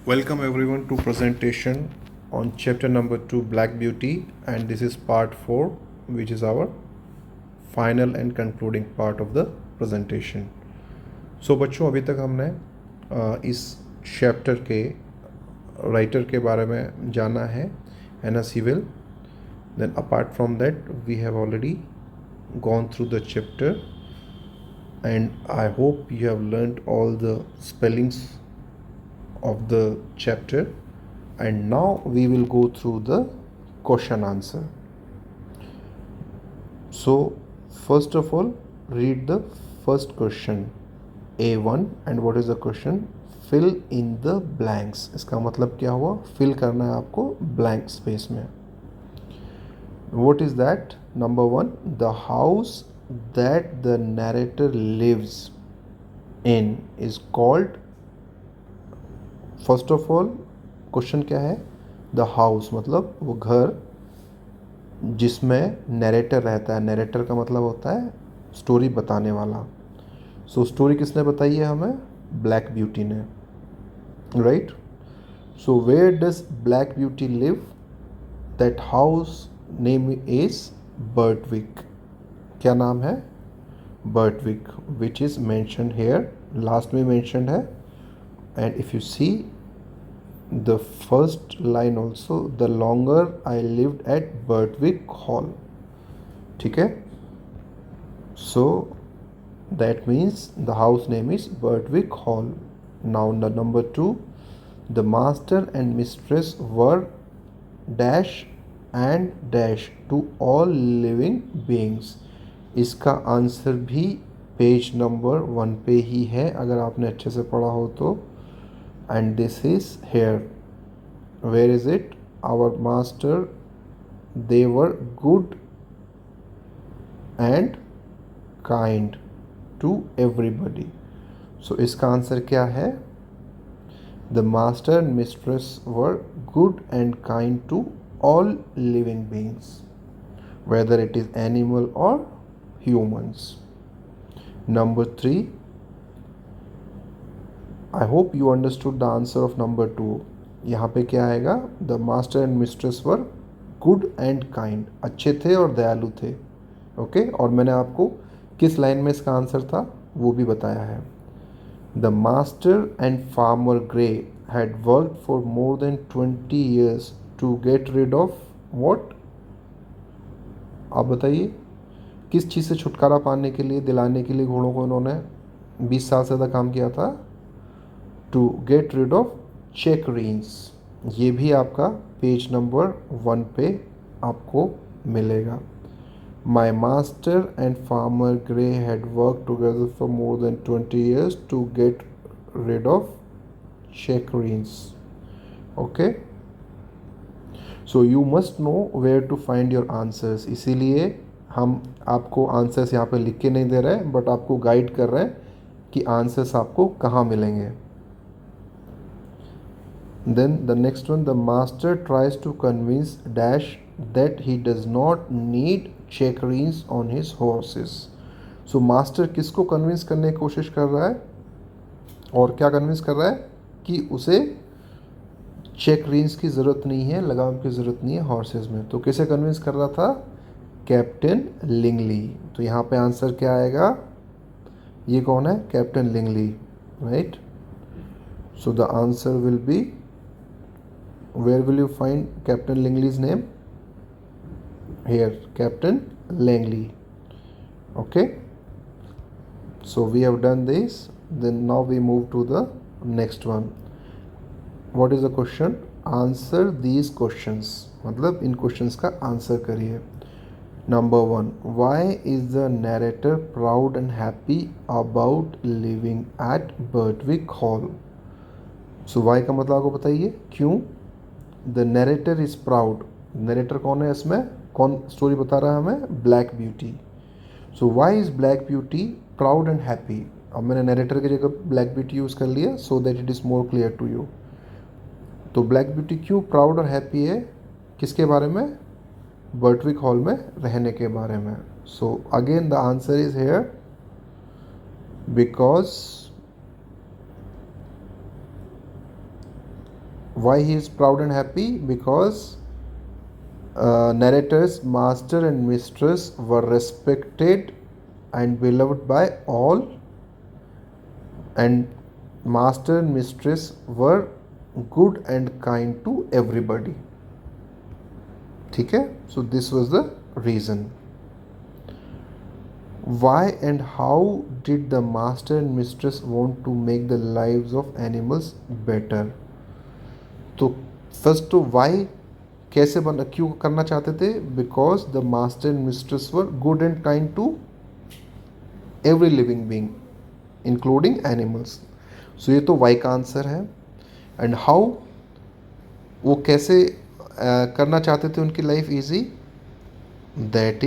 Welcome everyone to presentation on chapter number 2 Black Beauty, and this is part 4, which is our final and concluding part of the presentation. So बच्चों, अभी तक हमने इस chapter के writer के बारे में जाना है, Anna Sewell. Then apart from that, we have already gone through the chapter, and I hope you have learned all the spellings of the chapter. And now we will go through the question answer. So first of all, read the first question A1, and what is the question? Fill in the blanks. इसका मतलब क्या हुआ? Fill करना है आपको blank space में. What is that? Number 1, the house that the narrator lives in is called. First of all question क्या है? द हाउस मतलब वो घर जिसमें नैरेटर रहता है. नैरेटर का मतलब होता है स्टोरी बताने वाला. सो स्टोरी किसने बताई है हमें? ब्लैक ब्यूटी ने, right. So where does Black Beauty live? That house name is Birtwick. क्या नाम है? Birtwick, which is mentioned here. Last में मेंशन्ड है. And if you see the first line also, the longer I lived at Birtwick Hall. ठीक है. So that means the house name is Birtwick Hall. Now the number 2, the master and mistress were dash and dash to all living beings. इसका answer भी page number 1 पे ही है, अगर आपने अच्छे से पढ़ा हो तो. And this is here. Where is it? Our master, they were good and kind to everybody. So इसका आंसर क्या है? The master and mistress were good and kind to all living beings, whether it is animal or humans. Number 3, I hope you understood the answer of number 2. यहाँ पे क्या आएगा? The master and mistress were good and kind. अच्छे थे और दयालु थे. Okay. और मैंने आपको किस लाइन में इसका आंसर था वो भी बताया है. The master and farmer Gray had worked for more than 20 years to get rid of what? आप बताइए, किस चीज़ से छुटकारा पाने के लिए, दिलाने के लिए घोड़ों को इन्होंने 20 साल से ज़्यादा काम किया था? To get rid of checkreins. ये भी आपका पेज नंबर 1 पे आपको मिलेगा. My master and Farmer Grey had work together for more than 20 years to get rid of checkreins. Okay. So you must know where to find your answers. इसीलिए हम आपको answers यहाँ पे लिख के नहीं दे रहे हैं, बट आपको गाइड कर रहे हैं कि आंसर्स आपको कहाँ मिलेंगे. Then the next one, the master tries to convince dash that he does not need check-reins on his horses. So master किसको कन्विंस करने की कोशिश कर रहा है, और क्या कन्विंस कर रहा है? कि उसे चेक रिंस की ज़रूरत नहीं है, लगाम की ज़रूरत नहीं है हॉर्सेस में. तो किसे कन्विंस कर रहा था? Captain Langley. तो यहाँ पे आंसर क्या आएगा? ये कौन है? Captain Langley, right. So the answer will be, where will you find Captain Langley's name? Here, Captain Langley. Okay. So we have done this. Then now we move to the next one. What is the question? Answer these questions. मतलब इन questions का answer करिए. Number 1, why is the narrator proud and happy about living at Birtwick Hall? So why का मतलब आपको बताइए, क्यों? The narrator is proud. Narrator कौन है इसमें? कौन स्टोरी बता रहा है हमें? Black Beauty. So why is Black Beauty proud and happy? अब मैंने नरेटर की जगह ब्लैक ब्यूटी यूज़ कर लिया so that it is more clear to you. तो ब्लैक ब्यूटी क्यों प्राउड और हैप्पी है? किसके बारे में? बर्टविक हॉल में रहने के बारे में. So again the answer is here, because Why he is proud and happy? Because narrator's master and mistress were respected and beloved by all, and master and mistress were good and kind to everybody. ठीक है? So this was the reason. Why and how did the master and mistress want to make the lives of animals better? तो first तो why कैसे बना, क्यों करना चाहते थे? Because the master and mistress were good and kind to every living being including animals. So ये तो वाई का आंसर है. एंड हाउ, वो कैसे करना चाहते थे उनकी life easy? That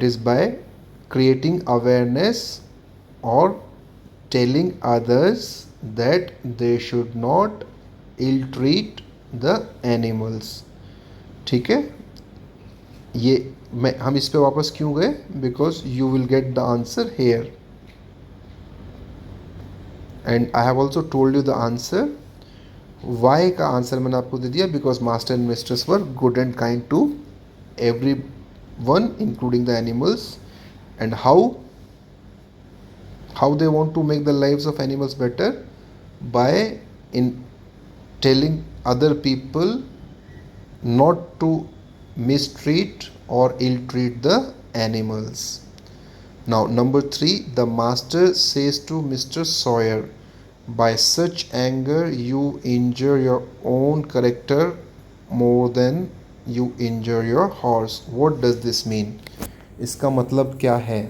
is by creating awareness और telling others that they should not ill treat the animals. ठीक है? ये हम इस पे वापस क्यों गए? Because you will get the answer here. And I have also told you the answer. Why का आंसर मैंने आपको दे दिया, because master and mistress were good and kind to every one including the animals. And how they want to make the lives of animals better? By in telling other people not to mistreat or ill treat the animals. Now number 3, the master says to Mr. Sawyer, by such anger you injure your own character more than you injure your horse. What does this mean? इसका मतलब क्या है?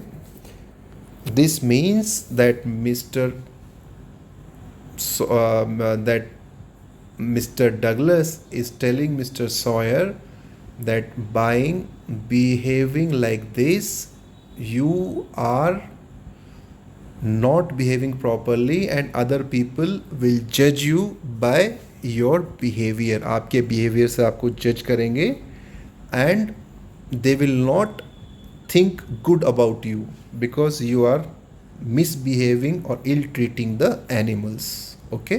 This means that Mr. Douglas is telling Mr. Sawyer that by behaving like this, you are not behaving properly and other people will judge you by your behavior. आपके behavior से आपको judge करेंगे and they will not think good about you because you are misbehaving or ill treating the animals. Okay,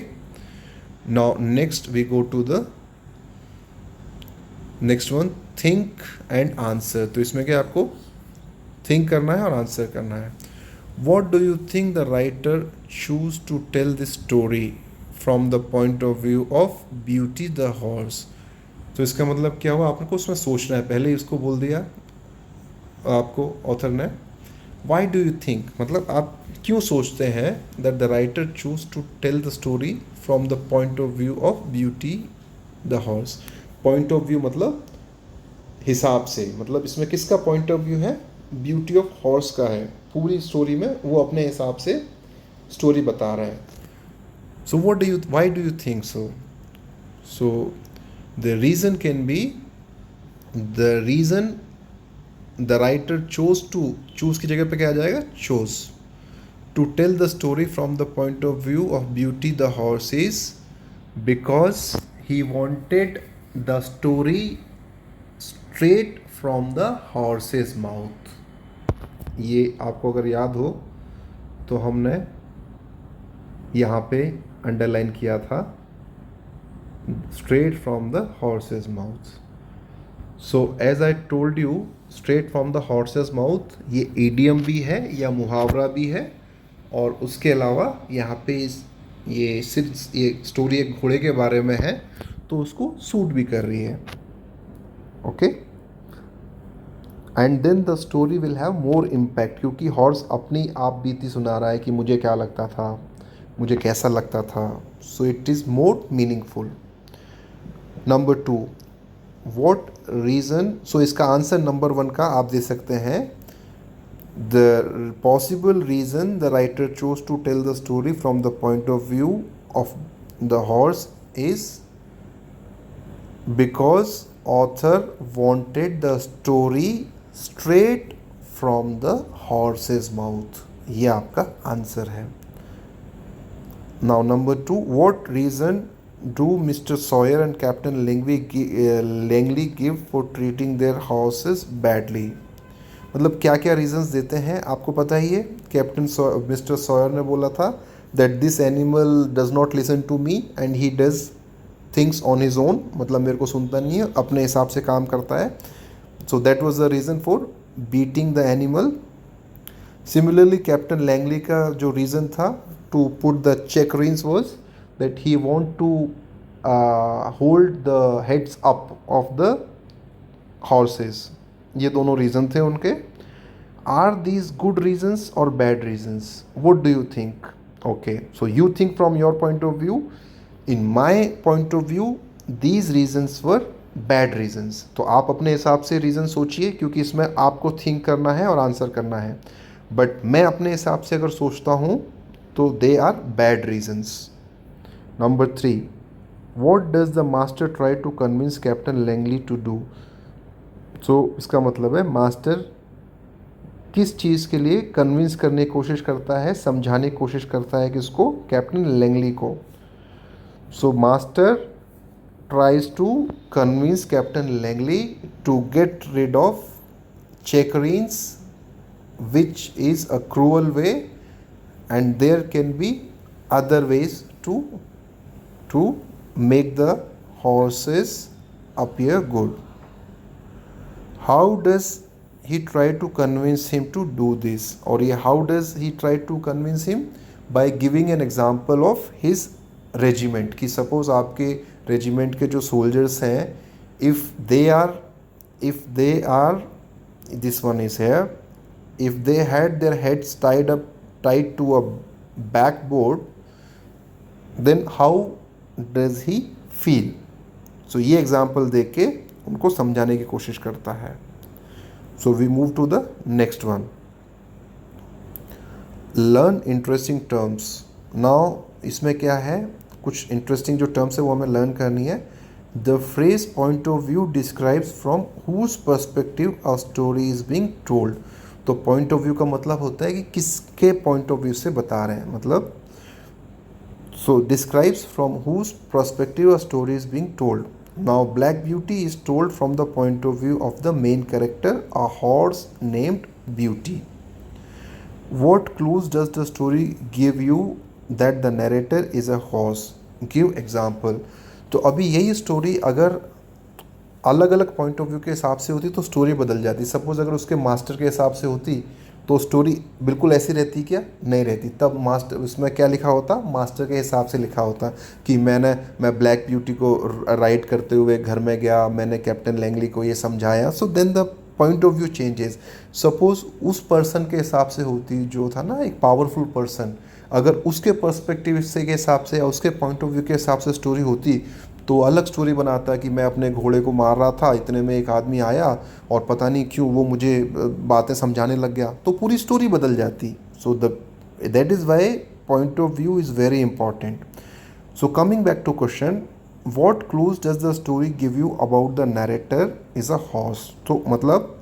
now next we go to the next one, think and answer. तो इसमें क्या आपको think करना है और answer करना है. What do you think the writer choose to tell this story from the point of view of Beauty the horse? तो इसका मतलब क्या हुआ? आपको उसमें सोचना है. पहले ही उसको बोल दिया आपको ऑथर ने. वाई डू यू थिंक मतलब आप क्यों सोचते हैं that the writer choose to tell the story from the point of view of Beauty the horse. Point of view मतलब हिसाब से, मतलब इसमें किसका पॉइंट ऑफ व्यू है? ब्यूटी ऑफ हॉर्स का है. पूरी स्टोरी में वो अपने हिसाब से स्टोरी बता रहा है. So what do you, why do you think so? So the reason can be, the reason the writer chose to, choose की जगह पे क्या आ जाएगा? chose to tell the story from the point of view of Beauty the horse is because he wanted the story straight from the horse's mouth. ये आपको अगर याद हो तो हमने यहाँ पे अंडरलाइन किया था, straight from the horse's mouth. So as I told you, straight from the horse's mouth ये इडियम भी है या मुहावरा भी है, और उसके अलावा यहाँ पे ये सिर्फ ये स्टोरी एक घोड़े के बारे में है तो उसको सूट भी कर रही है. Okay, and then the story will have more impact, क्योंकि हॉर्स अपनी आप बीती सुना रहा है कि मुझे क्या लगता था, मुझे कैसा लगता था. So it is more meaningful. Number 2, what reason. So इसका आंसर नंबर 1 का आप दे सकते हैं, the possible reason the writer chose to tell the story from the point of view of the horse is because author wanted the story straight from the horse's mouth. ये आपका आंसर है. Now number 2, what reason do Mr. Sawyer and Captain Langley give for treating their horses badly? मतलब क्या क्या reasons देते हैं आपको पता ही है. कैप्टन मिस्टर सॉयर ने बोला था that this animal does not listen to me and he does things on his own, मतलब मेरे को सुनता नहीं है, अपने हिसाब से काम करता है. So that was the reason for beating the animal. Similarly Captain Langley का जो रीज़न था to put the check rings was that he want to hold the heads up of the horses. ये दोनों रीज़न थे उनके. Are these good reasons और bad reasons? What do you think? Okay, so you think from your point of view. In my point of view these reasons were bad reasons. तो आप अपने हिसाब से रीज़न सोचिए, क्योंकि इसमें आपको थिंक करना है और आंसर करना है. बट मैं अपने हिसाब से अगर सोचता हूँ तो they are bad reasons. Number 3, what does the master try to convince Captain Langley to do? So इसका मतलब है मास्टर किस चीज़ के लिए कन्विंस करने की कोशिश करता है, समझाने की कोशिश करता है किसको? कैप्टन लैंगली को. So master tries to convince Captain Langley to get rid of checkreins, which is a cruel way, and there can be other ways to make the horses appear good. How does he try to convince him to do this? Or how does he try to convince him? By giving an example of his regiment. कि suppose आपके regiment के जो soldiers हैं, if they are this one is here, if they had their heads tied to a backboard, then how does he feel? So ये example दे के उनको समझाने की कोशिश करता है. So we move to the next one. Learn interesting terms. Now इसमें क्या है, कुछ इंटरेस्टिंग जो टर्म्स है वो हमें लर्न करनी है. The phrase point of view describes from whose perspective a story is being told. तो पॉइंट ऑफ व्यू का मतलब होता है कि किसके पॉइंट ऑफ व्यू से बता रहे हैं, मतलब so describes from whose perspective a story is being told. Now Black Beauty is told from the point of view of the main character, a horse named Beauty. What clues does the story give you that the narrator is a horse? Give example. तो अभी यही story अगर अलग अलग point of view के हिसाब से होती तो स्टोरी बदल जाती. सपोज अगर उसके मास्टर के हिसाब से होती तो स्टोरी बिल्कुल ऐसी रहती क्या? नहीं रहती. तब मास्टर उसमें क्या लिखा होता? मास्टर के हिसाब से लिखा होता कि मैं ब्लैक ब्यूटी को राइड करते हुए घर में गया, मैंने कैप्टन लैंगली को ये समझाया. So then the point of view changes. Suppose उस पर्सन के हिसाब से होती, जो था ना एक पावरफुल पर्सन, अगर उसके पर्सपेक्टिव से के हिसाब से या उसके पॉइंट ऑफ व्यू के हिसाब से स्टोरी होती तो अलग स्टोरी बनाता कि मैं अपने घोड़े को मार रहा था, इतने में एक आदमी आया और पता नहीं क्यों वो मुझे बातें समझाने लग गया, तो पूरी स्टोरी बदल जाती. So that is why point of view is very important. So coming back to question, what clues does the story give you about the narrator is a horse? तो मतलब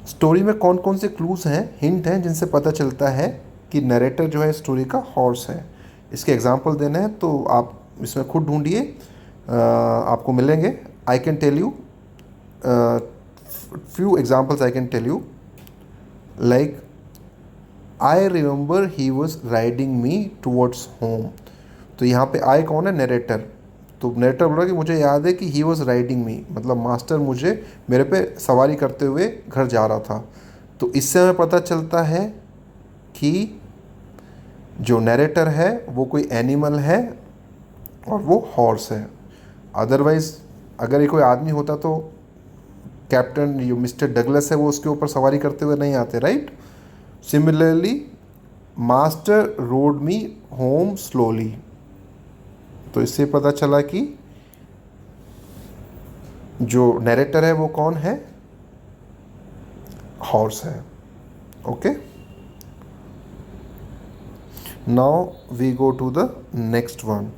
स्टोरी में कौन कौन से क्लूज हैं, hint हैं, जिनसे पता चलता है कि नरेटर जो है स्टोरी का हॉर्स है. इसके एग्जाम्पल देने हैं तो आप इसमें खुद ढूंढिए, आपको मिलेंगे. I can tell you few examples. I can tell you like I remember he was riding me towards home. तो यहाँ पे आई कौन है? नरेटर. तो नरेटर बोल रहा है कि मुझे याद है कि ही वॉज राइडिंग मी, मतलब मास्टर मुझे मेरे पे सवारी करते हुए घर जा रहा था. तो इससे हमें पता चलता है कि जो नरेटर है वो कोई एनिमल है और वो हॉर्स है. अदरवाइज़ अगर ये कोई आदमी होता तो कैप्टन जो मिस्टर डगलस है वो उसके ऊपर सवारी करते हुए नहीं आते, राइट? सिमिलरली मास्टर रोड मी होम स्लोली. तो इससे पता चला कि जो नरेटर है वो कौन है? हॉर्स है. Okay, now we go to the next one.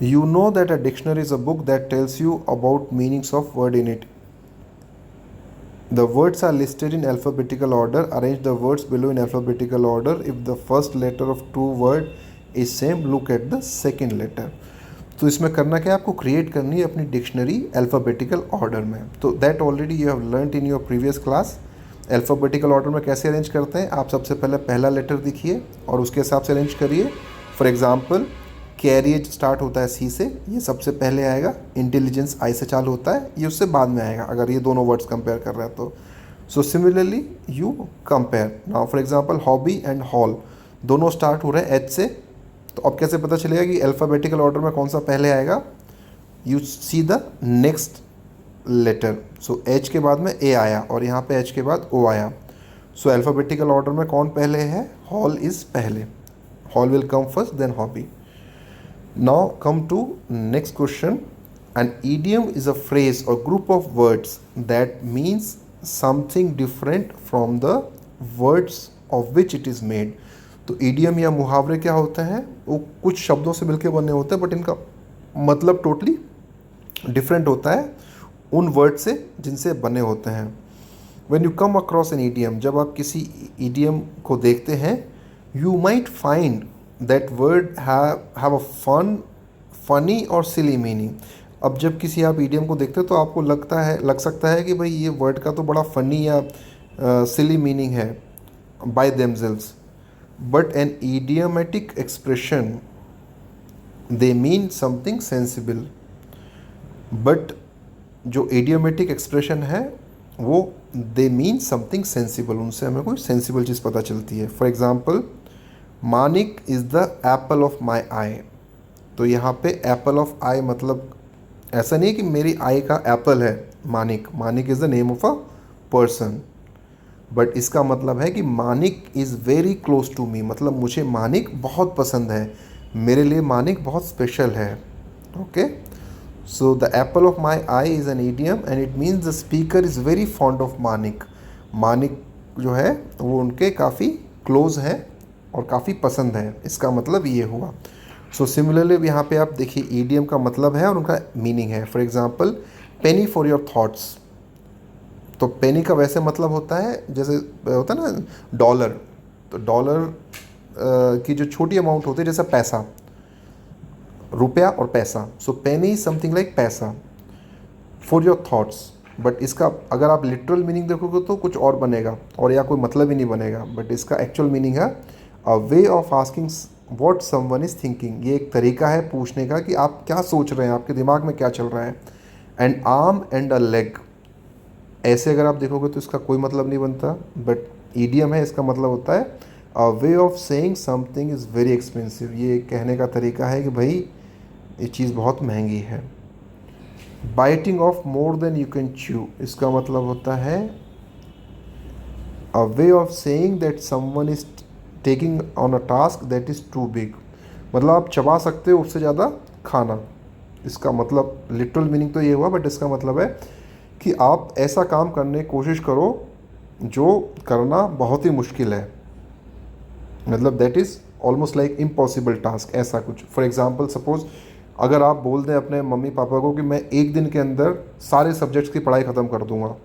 You know that a dictionary is a book that tells you about meanings of word in it. The words are listed in alphabetical order. Arrange the words below in alphabetical order. If the first letter of two word is same, look at the second letter. तो इसमें करना क्या है, आपको create करनी है अपनी dictionary alphabetical order में. तो that already you have learned in your previous class. Alphabetical order में कैसे अरेंज करते हैं, आप सबसे पहले पहला लेटर लिखिए और उसके हिसाब से अरेंज करिए। फॉर एग्जांपल कैरियज स्टार्ट होता है सी से, ये सबसे पहले आएगा। इंटेलिजेंस आई से चालू होता है, ये उससे बाद में आएगा अगर ये दोनों वर्ड्स कंपेयर कर रहे हैं तो। So similarly you compare. Now for example hobby and hall दोनों स्टार्ट हो रहे हैं एच से, तो अब कैसे पता चलेगा कि अल्फ़ाबेटिकल ऑर्डर में कौन सा पहले आएगा? You see the next letter. So H के बाद में ए आया और यहाँ पे एच के बाद ओ आया। सो अल्फ़ाबेटिकल ऑर्डर में कौन पहले है? हॉल इज़ पहले। Hall will come first then hobby. Now come to next question. An idiom is a phrase or group of words that means something different from the words of which it is made. तो idiom या मुहावरे क्या होते हैं? वो कुछ शब्दों से मिलकर बने होते हैं बट इनका मतलब टोटली डिफरेंट होता है उन वर्ड से जिनसे बने होते हैं। When you come across N idiom, जब आप किसी ईडियम को देखते हैं, you might find that word have a funny और सिली मीनिंग। अब जब किसी आप ईडियम को देखते हो तो आपको लग सकता है कि भाई ये वर्ड का तो बड़ा फनी या सिली मीनिंग है by themselves, but an idiomatic expression they mean something sensible. But जो इडियोमेटिक एक्सप्रेशन है वो दे मीन समथिंग सेंसिबल, उनसे हमें कोई सेंसिबल चीज़ पता चलती है। For example Manik is the apple of my eye. तो यहाँ पे एप्पल ऑफ आई मतलब ऐसा नहीं है कि मेरी आई का एप्पल है Manik. Manik is the name of a person, but इसका मतलब है कि Manik is very close to me, मतलब मुझे मानिक बहुत पसंद है, मेरे लिए मानिक बहुत स्पेशल है। Okay, so the apple of my eye is an idiom and it means the speaker is very fond of Manik. Manik जो है वो उनके काफ़ी क्लोज हैं और काफ़ी पसंद है, इसका मतलब ये हुआ। सो सिमिलरली यहाँ पे आप देखिए ईडियम का मतलब है और उनका मीनिंग है। For example Penney for your thoughts. तो पेनी का वैसे मतलब होता है जैसे होता है ना डॉलर, तो डॉलर की जो छोटी अमाउंट होती है जैसे पैसा, रुपया और पैसा। सो पेनी समथिंग लाइक पैसा फॉर योर थॉट्स। बट इसका अगर आप लिटरल मीनिंग देखोगे तो कुछ और बनेगा और या कोई मतलब ही नहीं बनेगा, बट इसका एक्चुअल मीनिंग है a way of asking what someone is thinking. ये एक तरीका है पूछने का कि आप क्या सोच रहे हैं, आपके दिमाग में क्या चल रहा है। And arm and a leg, ऐसे अगर आप देखोगे तो इसका कोई मतलब नहीं बनता, बट ईडियम है, इसका मतलब होता है a way of saying something is very expensive. ये कहने का तरीका है कि भाई ये चीज़ बहुत महंगी है। Biting off more than you can chew, इसका मतलब होता है a way of saying that someone is taking on a task that is too big, मतलब आप चबा सकते हो उससे ज़्यादा खाना। इसका मतलब लिटरल मीनिंग तो ये हुआ, बट इसका मतलब है कि आप ऐसा काम करने की कोशिश करो जो करना बहुत ही मुश्किल है, मतलब that is almost like impossible task, ऐसा कुछ। फॉर एग्जाम्पल सपोज अगर आप बोल दें अपने मम्मी पापा को कि मैं एक दिन के अंदर सारे सब्जेक्ट्स की पढ़ाई ख़त्म कर दूंगा,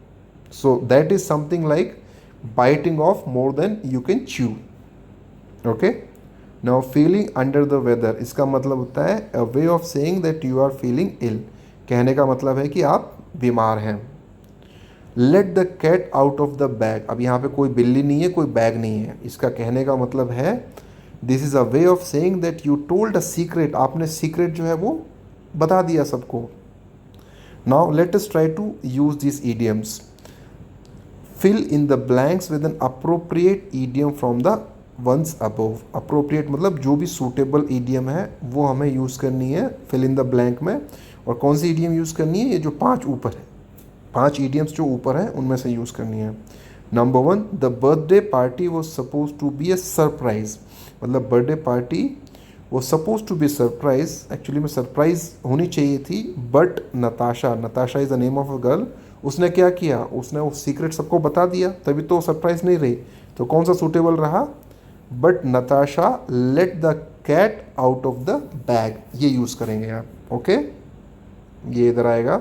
so that is something like biting off more than you can chew. Okay, now feeling under the weather, इसका मतलब होता है a way of saying that you are feeling ill, कहने का मतलब है कि आप बीमार हैं। Let the cat out of the bag, अब यहाँ पे कोई बिल्ली नहीं है, कोई बैग नहीं है, इसका कहने का मतलब है this is a way of saying that you told a secret, आपने सीक्रेट जो है वो बता दिया सबको। Now let us try to use this idioms. Fill in the blanks with an appropriate idiom from the ones above. Appropriate मतलब जो भी सूटेबल ईडियम है वो हमें यूज़ करनी है फिल इन द ब्लैंक में। और कौन सी ईडियम यूज़ करनी है? ये जो 5 ऊपर है, 5 ईडियम्स जो ऊपर हैं उनमें से यूज़ करनी है। Number 1, the birthday party was suppose to be a surprise, मतलब बर्थडे पार्टी वो suppose to be surprise, actually में सरप्राइज होनी चाहिए थी, but Natasha is the name of a girl, उसने क्या किया, उसने वो सीक्रेट सबको बता दिया, तभी तो सरप्राइज नहीं रही। तो कौन सा सूटेबल रहा? But Natasha let the cat out of the bag, ये यूज़ करेंगे आप। ओके, ये इधर आएगा।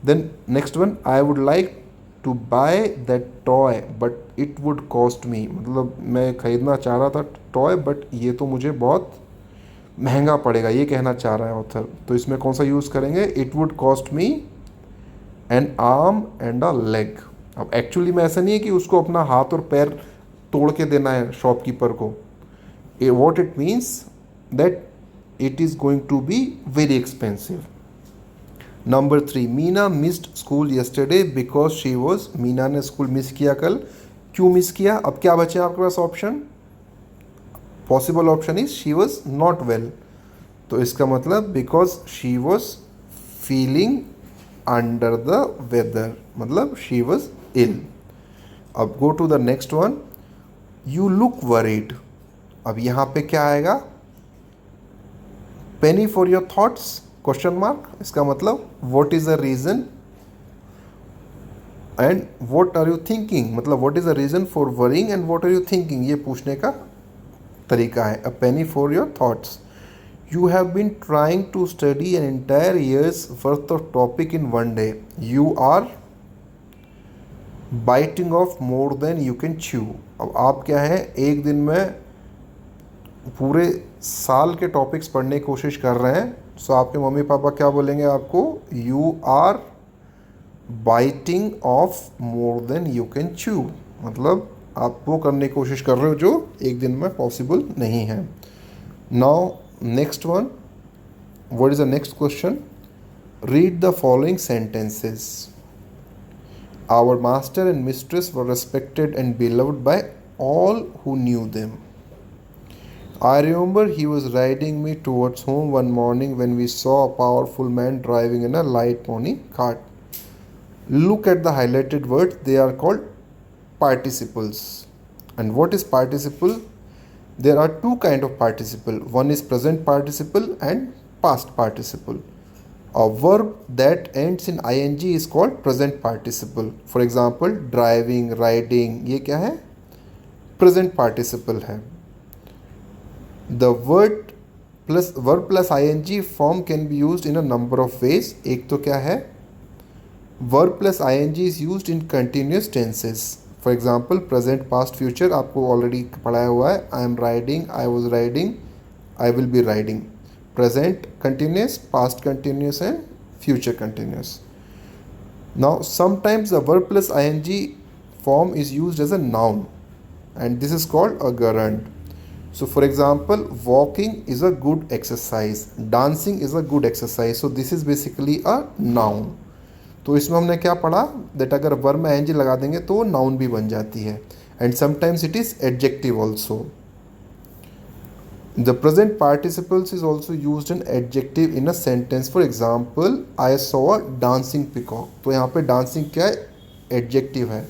Then next one, I would like to buy that toy but it would cost me, मतलब मैं ख़रीदना चाह रहा था टॉय बट ये तो मुझे बहुत महंगा पड़ेगा, ये कहना चाह रहा है ऑथर। तो इसमें कौन सा यूज़ करेंगे? It would cost me N arm and a leg. अब एक्चुअली में ऐसा नहीं है कि उसको अपना हाथ और पैर तोड़ के देना है शॉपकीपर को. What it means that it is going to be very expensive. Number 3, Meena missed school yesterday because she was, Meena ने स्कूल मिस किया कल. क्यों मिस किया? अब क्या बचे आपके पास option? Possible option is she was not well. तो इसका मतलब because she was feeling under the weather, मतलब शी वॉज इल. अब go to the next one, you look worried. अब यहाँ पे क्या आएगा? Penny for your thoughts question mark. इसका मतलब what is the reason and what are you thinking, मतलब what is the reason for worrying and what are you thinking, ये पूछने का तरीका है. A penny for your thoughts. You have been trying to study an entire year's worth of topic in one day. You are biting off more than you can chew. अब आप क्या है, एक दिन में पूरे साल के टॉपिक्स पढ़ने की कोशिश कर रहे हैं. सो आपके मम्मी पापा क्या बोलेंगे आपको? You are biting off more than you can chew, मतलब आप वो करने की कोशिश कर रहे हो जो एक दिन में पॉसिबल नहीं है. Now next one, what is the next question? Read the following sentences. Our master and mistress were respected and beloved by all who knew them. I remember he was riding me towards home one morning when we saw a powerful man driving in a light pony cart. Look at the highlighted words, they are called participles. And what is participle? There are two kinds of participle. One is present participle and past participle. A verb that ends in ing is called present participle. For example, driving, riding, ये क्या है? Present participle है. The verb plus ing form can be used in a number of ways. एक तो क्या है? Verb plus ing is used in continuous tenses. For example, present, past, future आपको already पढ़ाया हुआ है. I am riding, I was riding, I will be riding. Present continuous, past continuous and future continuous. Now sometimes the verb plus ing form is used as a noun and this is called a gerund. So for example, walking is a good exercise, dancing is a good exercise. So this is basically a noun. तो इसमें हमने क्या पढ़ा? That अगर verb में ing लगा देंगे तो नाउन भी बन जाती है. And sometimes it is adjective also. The present participles is also used in adjective in a sentence. For example, I saw a dancing peacock. तो यहाँ पे डांसिंग क्या है? एडजेक्टिव है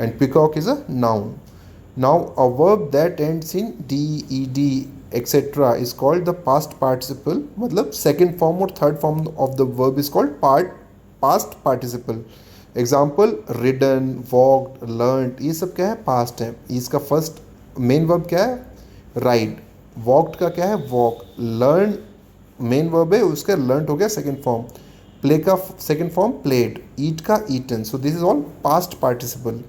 and peacock is a noun. Now a verb that ends in d, ed, etc. is called the past participle. मतलब second form और third form of the verb is called past participle. Example, ridden, walked, learned, ये सब क्या है? past है. इसका first main verb क्या है? ride. walked का क्या है? walk. learn main verb है, उसका learned हो गया second form. play का second form played. eat का eaten. So this is all past participle.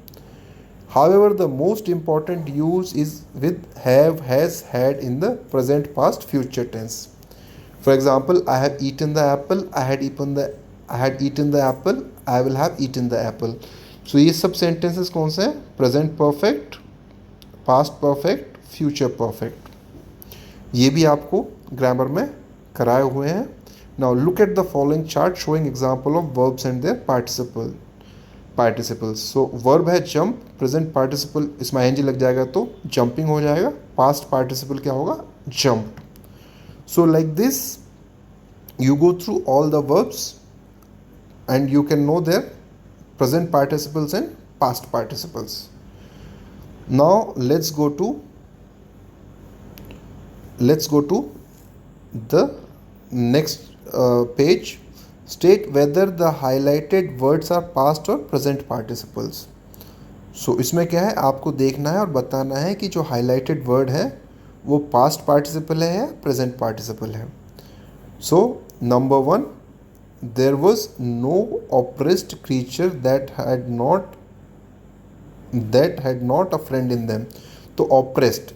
However, the most important use is with have, has, had in the present, past, future tense. For example, I have eaten the apple, I had eaten the apple, I will have eaten the apple. So ये सब sentences कौन से हैं? Present perfect, past perfect, future perfect. ये भी आपको grammar में कराए हुए हैं. Now look at the following chart showing example of verbs and their participles. So verb है jump, present participle इसमें ing लग जाएगा तो jumping हो जाएगा. past participle क्या होगा? jumped. So like this you go through all the verbs and you can know their present participles and past participles. Now let's go to the next page. State whether the highlighted words are past or present participles. So इसमें क्या है? आपको देखना है और बताना है कि जो highlighted word है वो past participle है या present participle है. So number 1, there was no oppressed creature that had not a friend in them. तो oppressed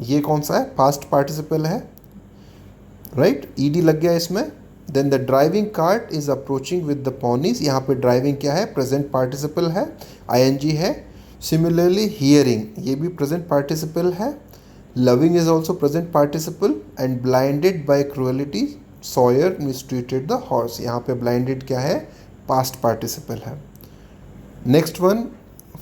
ये कौन सा है? past participle है, right? ed लग गया इसमें. Then the driving cart is approaching with the ponies, यहाँ पे ड्राइविंग क्या है, प्रेजेंट पार्टिसिपल है, आईएनजी है. सिमिलरली हियरिंग, ये भी प्रेजेंट पार्टिसिपल है. Loving is also present participle. And blinded by cruelty Sawyer mistreated the horse, यहाँ पे ब्लाइंडेड क्या है, पास्ट पार्टिसिपल है. Next one,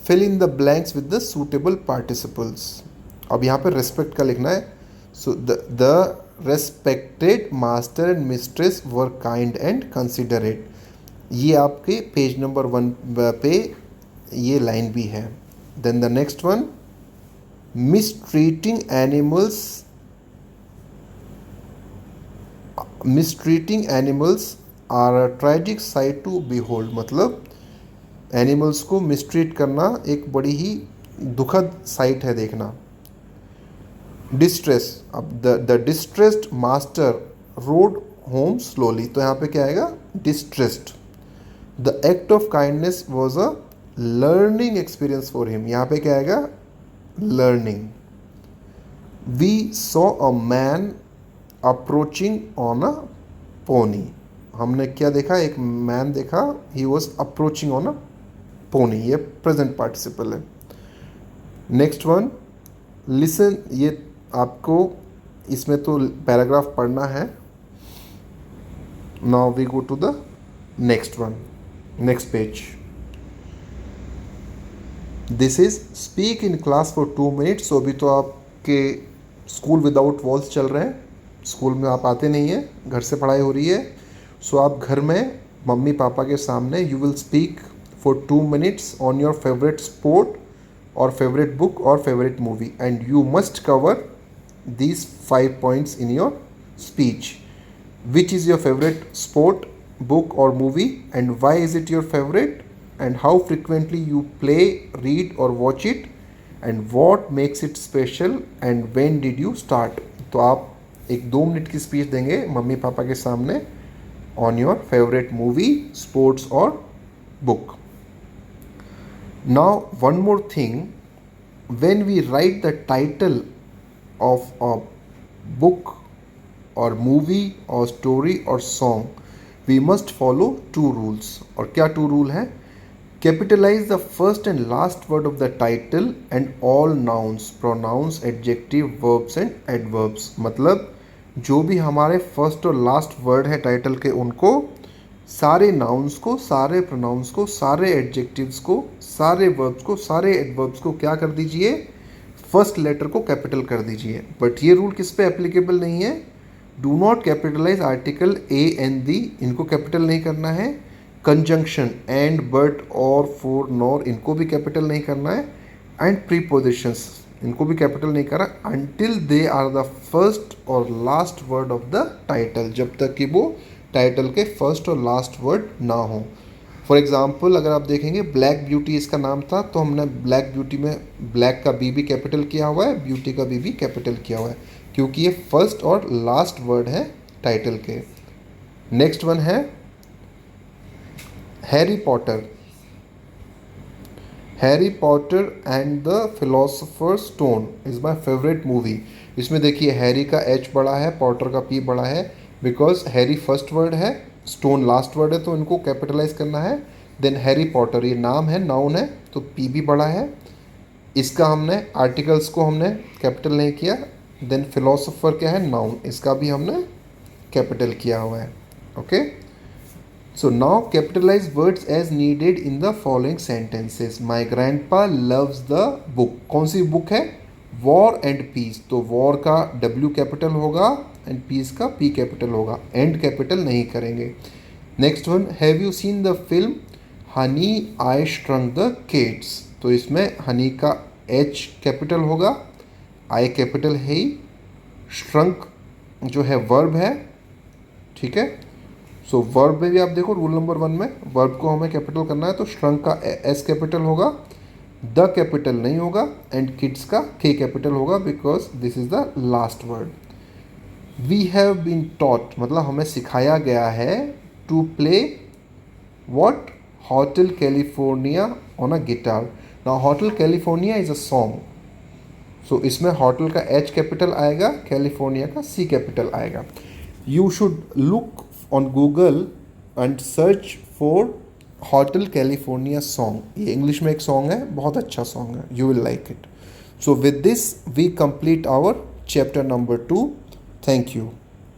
fill in the blanks with the suitable participles. अब यहाँ पे रेस्पेक्ट का लिखना है. So the respected master and mistress were kind and considerate, ये आपके पेज नंबर 1 पे ये लाइन भी है. Then the next one, mistreating animals are a tragic sight to behold, मतलब एनिमल्स को मिसट्रीट करना एक बड़ी ही दुखद साइट है देखना. डिस्ट्रेस, अब the distressed master rode home slowly, तो यहाँ पे क्या आएगा, distressed. The act of kindness was a learning experience for him, यहाँ पे क्या आएगा, learning. We saw a man approaching on a pony, हमने क्या देखा, एक मैन देखा, he was approaching on a pony, ये प्रेजेंट पार्टिसिपल है. नेक्स्ट वन, लिसन, ये आपको इसमें तो पैराग्राफ पढ़ना है. Now we go to the next one, next page. This is speak in class for 2 minutes. अभी तो आपके स्कूल विदाउट वॉल्स चल रहे हैं, स्कूल में आप आते नहीं हैं, घर से पढ़ाई हो रही है. सो आप घर में मम्मी पापा के सामने you will speak for 2 minutes on your favourite sport or favorite book or favorite movie, and you must cover these 5 points in your speech. Which is your favorite sport, book or movie, and why is it your favorite, and how frequently you play, read or watch it, and what makes it special, and when did you start. तो आप एक 2 minute की speech देंगे mummy papa के सामने on your favorite movie, sports or book. Now one more thing, when we write the title of a book or movie or story or song, we must follow 2 rules. और क्या 2 rule है, capitalize the first and last word of the title and all nouns, pronouns, adjective, verbs and adverbs. मतलब जो भी हमारे first और last word है title के, उनको सारे नाउन्स को, सारे प्रोनाउंस को, सारे एडजेक्टिव्स को, सारे वर्ब्स को, सारे एडवर्ब्स को क्या कर दीजिए, फर्स्ट लेटर को कैपिटल कर दीजिए. बट ये रूल किस पे एप्लीकेबल नहीं है, do not capitalize article a and the, इनको कैपिटल नहीं करना है. कंजंक्शन एंड, बट, और, फॉर, नॉर, इनको भी कैपिटल नहीं करना है. एंड प्रीपोजिशंस, इनको भी कैपिटल नहीं करा until they are the first और last word of the title, जब तक कि वो टाइटल के फर्स्ट और लास्ट वर्ड ना हो. फॉर एग्जाम्पल अगर आप देखेंगे ब्लैक ब्यूटी इसका नाम था, तो हमने ब्लैक ब्यूटी में ब्लैक का बी भी कैपिटल किया हुआ है, ब्यूटी का बी भी कैपिटल किया हुआ है, क्योंकि ये फर्स्ट और लास्ट वर्ड है टाइटल के. नेक्स्ट वन है Harry Potter. Harry Potter and the Philosopher's Stone is my favourite movie. इसमें देखिए हैरी का एच बड़ा है, पॉटर का पी बड़ा है, बिकॉज हैरी फर्स्ट वर्ड है, स्टोन लास्ट वर्ड है, तो इनको कैपिटलाइज करना है. देन हैरी पॉटर ये नाम है, नाउन है, तो पी भी बड़ा है. इसका हमने आर्टिकल्स को हमने कैपिटल नहीं किया. देन फिलोसोफर क्या है, नाउन, इसका भी हमने कैपिटल किया हुआ है. Okay, so now capitalize words as needed in the following sentences. My grandpa loves the book. कौन सी बुक है, वॉर एंड पीस, तो वॉर का W कैपिटल होगा एंड पीस का P कैपिटल होगा, एंड कैपिटल नहीं करेंगे. Next one, have you seen the film Honey I Shrunk the Kids, तो इसमें हनी का H कैपिटल होगा, I कैपिटल है ही, श्रंक जो है वर्ब है. ठीक है, सो वर्ब में भी आप देखो रूल नंबर 1 में वर्ब को हमें कैपिटल करना है, तो श्रंक का S कैपिटल होगा, द कैपिटल नहीं होगा, एंड किड्स का K कैपिटल होगा, because this is the last word. We have been taught, मतलब हमें सिखाया गया है, to play what, Hotel California on a guitar. Now Hotel California is a song, so इसमें होटल का H कैपिटल आएगा, कैलिफोर्निया का C कैपिटल आएगा. You should look on Google and search for Hotel California song. ये English में एक song है, बहुत अच्छा सॉन्ग है, you will like it. So with this we complete our chapter number 2. Thank you.